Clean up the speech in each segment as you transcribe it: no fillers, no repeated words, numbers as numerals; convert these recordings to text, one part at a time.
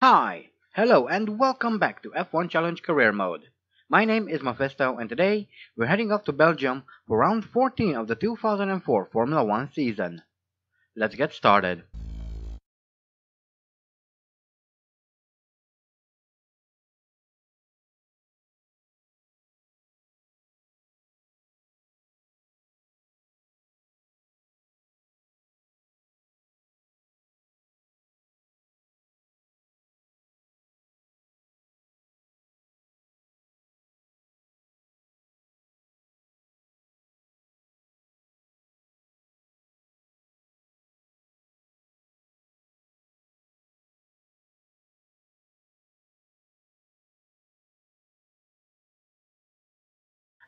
Hi, hello, and welcome back to F1 Challenge Career Mode. My name is Mephisto, and today we're heading off to Belgium for round 14 of the 2004 Formula 1 season. Let's get started.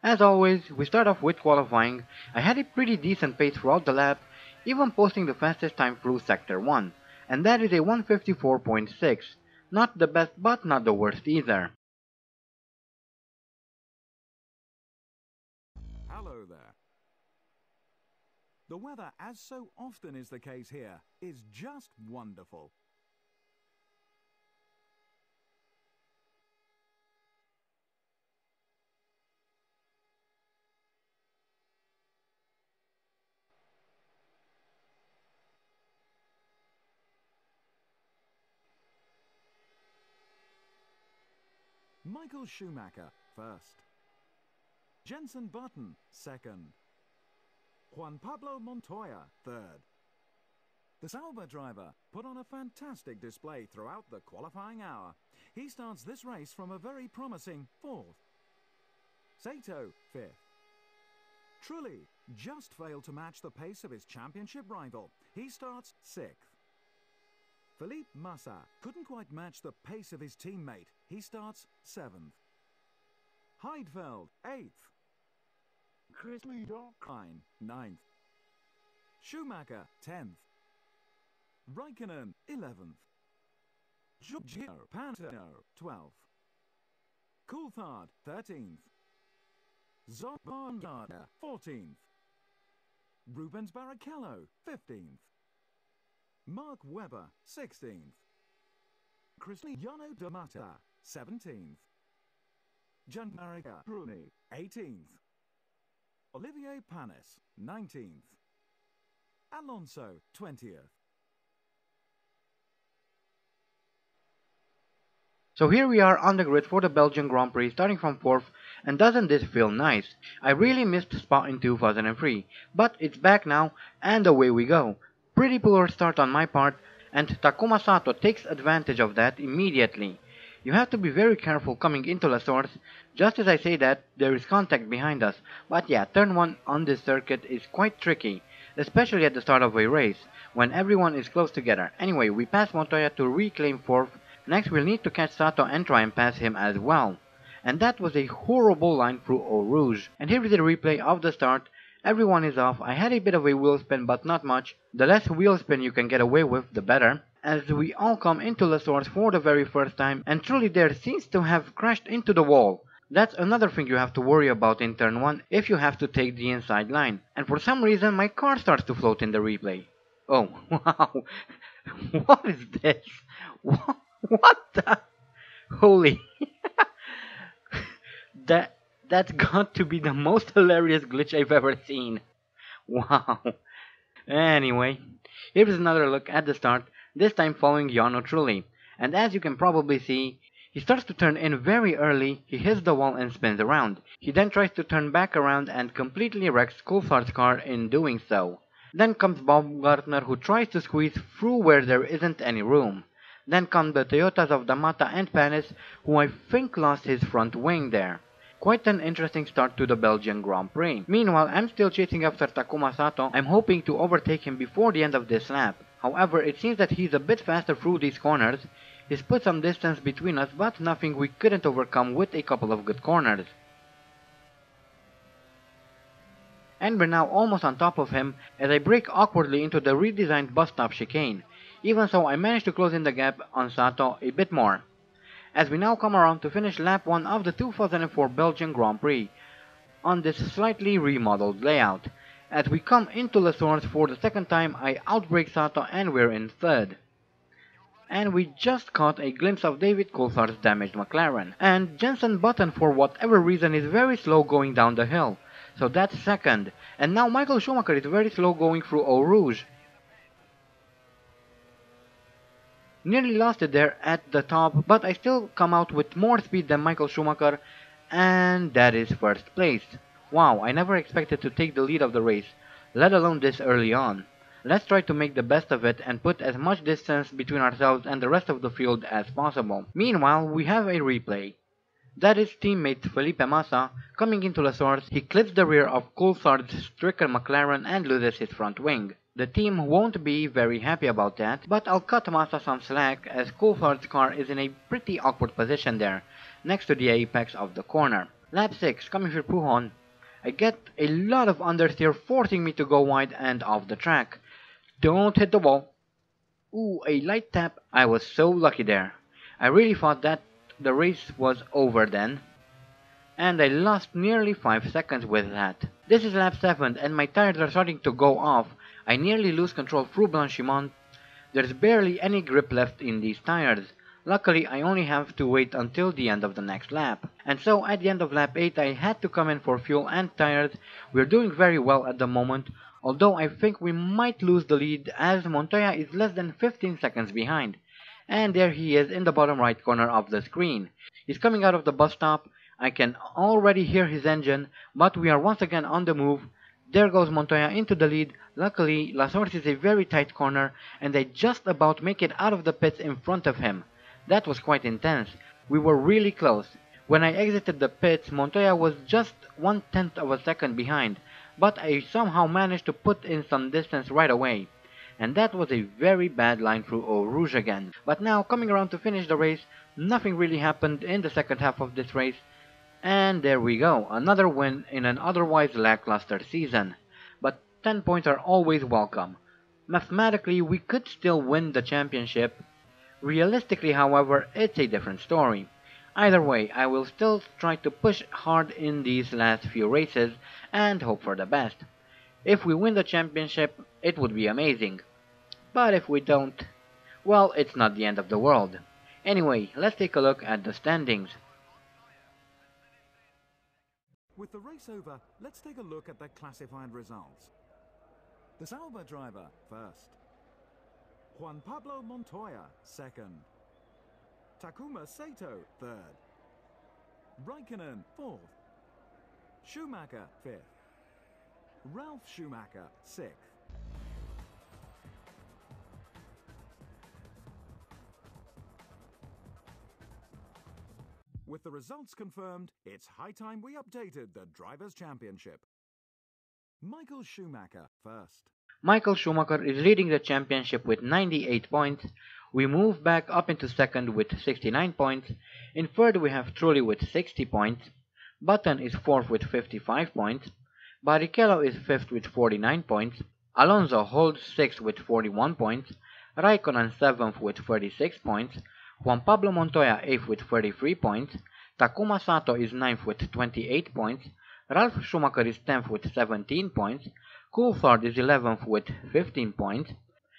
As always, we start off with qualifying. I had a pretty decent pace throughout the lap, even posting the fastest time through Sector 1, and that is a 154.6. Not the best, but not the worst either. Hello there. The weather, as so often is the case here, is just wonderful. Michael Schumacher, first. Jenson Button, second. Juan Pablo Montoya, third. The Sauber driver put on a fantastic display throughout the qualifying hour. He starts this race from a very promising fourth. Sato, fifth. Trulli just failed to match the pace of his championship rival. He starts sixth. Felipe Massa couldn't quite match the pace of his teammate. He starts seventh. Heidfeld, eighth. Chris Liedokine, ninth. Schumacher, 10th. Raikkonen, 11th. Giorgio Pantano, 12th. Coulthard, 13th. Zobandada, 14th. Rubens Barrichello, 15th. Mark Webber, 16th. Cristiano D'Amata, 17th. Gianmarco Bruni, 18th. Olivier Panis, 19th. Alonso, 20th. So here we are on the grid for the Belgian Grand Prix starting from 4th, and doesn't this feel nice? I really missed Spa in 2003, but it's back now and away we go. Pretty poor start on my part, and Takuma Sato takes advantage of that immediately. You have to be very careful coming into La Source. Just as I say that, there is contact behind us, but yeah, turn 1 on this circuit is quite tricky, especially at the start of a race, when everyone is close together. Anyway, we pass Montoya to reclaim 4th. Next we'll need to catch Sato and try and pass him as well. And that was a horrible line through Eau Rouge. And here is a replay of the start. Everyone is off. I had a bit of a wheel spin, but not much. The less wheel spin you can get away with, the better. As we all come into La Source for the very first time, and truly there seems to have crashed into the wall. That's another thing you have to worry about in turn 1 if you have to take the inside line. And for some reason my car starts to float in the replay. Oh, wow. What is this? What the? Holy. That's got to be the most hilarious glitch I've ever seen. Wow. Anyway, here's another look at the start, this time following Jarno Trulli. And as you can probably see, he starts to turn in very early, he hits the wall and spins around. He then tries to turn back around and completely wrecks Coulthard's car in doing so. Then comes Baumgartner, who tries to squeeze through where there isn't any room. Then come the Toyotas of D'Amata and Panis, who I think lost his front wing there. Quite an interesting start to the Belgian Grand Prix. Meanwhile, I'm still chasing after Takuma Sato. I'm hoping to overtake him before the end of this lap. However, it seems that he's a bit faster through these corners. He's put some distance between us, but nothing we couldn't overcome with a couple of good corners. And we're now almost on top of him as I brake awkwardly into the redesigned bus stop chicane. Even so, I managed to close in the gap on Sato a bit more. As we now come around to finish lap 1 of the 2004 Belgian Grand Prix on this slightly remodeled layout. As we come into La Source for the second time, I outbrake Sato and we're in third. And we just caught a glimpse of David Coulthard's damaged McLaren. And Jenson Button, for whatever reason, is very slow going down the hill. So that's second. And now Michael Schumacher is very slow going through Eau Rouge. Nearly lost it there at the top, but I still come out with more speed than Michael Schumacher, and that is first place. Wow, I never expected to take the lead of the race, let alone this early on. Let's try to make the best of it and put as much distance between ourselves and the rest of the field as possible. Meanwhile, we have a replay. That is teammate Felipe Massa coming into the source. He clips the rear of Coulthard's stricken McLaren and loses his front wing. The team won't be very happy about that, but I'll cut Massa some slack as Coulthard's car is in a pretty awkward position there, next to the apex of the corner. Lap 6, coming for Pujon. I get a lot of understeer forcing me to go wide and off the track. Don't hit the wall. Ooh, a light tap. I was so lucky there. I really thought that the race was over then, and I lost nearly 5 seconds with that. This is lap 7 and my tires are starting to go off. I nearly lose control through Blanchimont. There's barely any grip left in these tires. Luckily, I only have to wait until the end of the next lap. And so at the end of lap 8 I had to come in for fuel and tires. We're doing very well at the moment, although I think we might lose the lead as Montoya is less than 15 seconds behind. And there he is in the bottom right corner of the screen. He's coming out of the bus stop. I can already hear his engine, but we are once again on the move. There goes Montoya into the lead. Luckily, La Source is a very tight corner, and I just about make it out of the pits in front of him. That was quite intense. We were really close. When I exited the pits, Montoya was just 1/10 of a second behind, but I somehow managed to put in some distance right away. And that was a very bad line through Eau Rouge again. But now, coming around to finish the race, nothing really happened in the second half of this race. And there we go, another win in an otherwise lackluster season. But 10 points are always welcome. Mathematically, we could still win the championship. Realistically, however, it's a different story. Either way, I will still try to push hard in these last few races and hope for the best. If we win the championship, it would be amazing. But if we don't, well, it's not the end of the world. Anyway, let's take a look at the standings. With the race over, let's take a look at the classified results. The Sauber driver first. Juan Pablo Montoya second. Takuma Sato third. Raikkonen fourth. Schumacher fifth. Ralf Schumacher sixth. With the results confirmed, it's high time we updated the Drivers' Championship. Michael Schumacher first. Michael Schumacher is leading the championship with 98 points. We move back up into second with 69 points. In third we have Trulli with 60 points. Button is fourth with 55 points. Barrichello is fifth with 49 points. Alonso holds sixth with 41 points. Raikkonen seventh with 36 points. Juan Pablo Montoya 8th with 33 points, Takuma Sato is 9th with 28 points, Ralf Schumacher is 10th with 17 points, Coulthard is 11th with 15 points,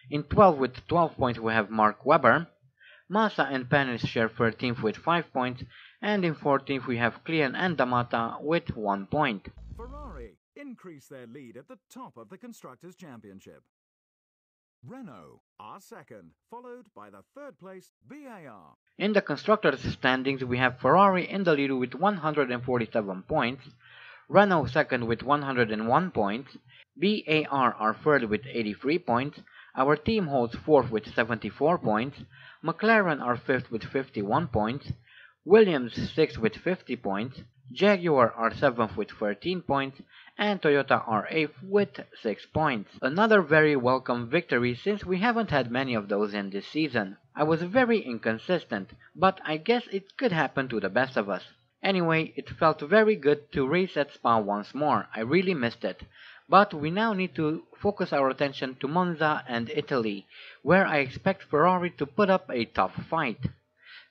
in 12th with 12 points we have Mark Webber, Massa and Panis share 13th with 5 points, and in 14th we have Klien and Damata with 1 point. Ferrari increase their lead at the top of the Constructors' Championship. Renault are second, followed by the third place BAR. In the Constructors' standings we have Ferrari in the lead with 147 points, Renault second with 101 points, BAR are third with 83 points, our team holds fourth with 74 points, McLaren are fifth with 51 points, Williams sixth with 50 points, Jaguar are 7th with 13 points, and Toyota are 8th with 6 points. Another very welcome victory since we haven't had many of those in this season. I was very inconsistent, but I guess it could happen to the best of us. Anyway, it felt very good to race at Spa once more. I really missed it. But we now need to focus our attention to Monza and Italy, where I expect Ferrari to put up a tough fight.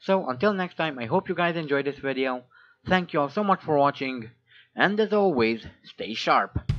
So until next time, I hope you guys enjoyed this video. Thank you all so much for watching, and as always, stay sharp.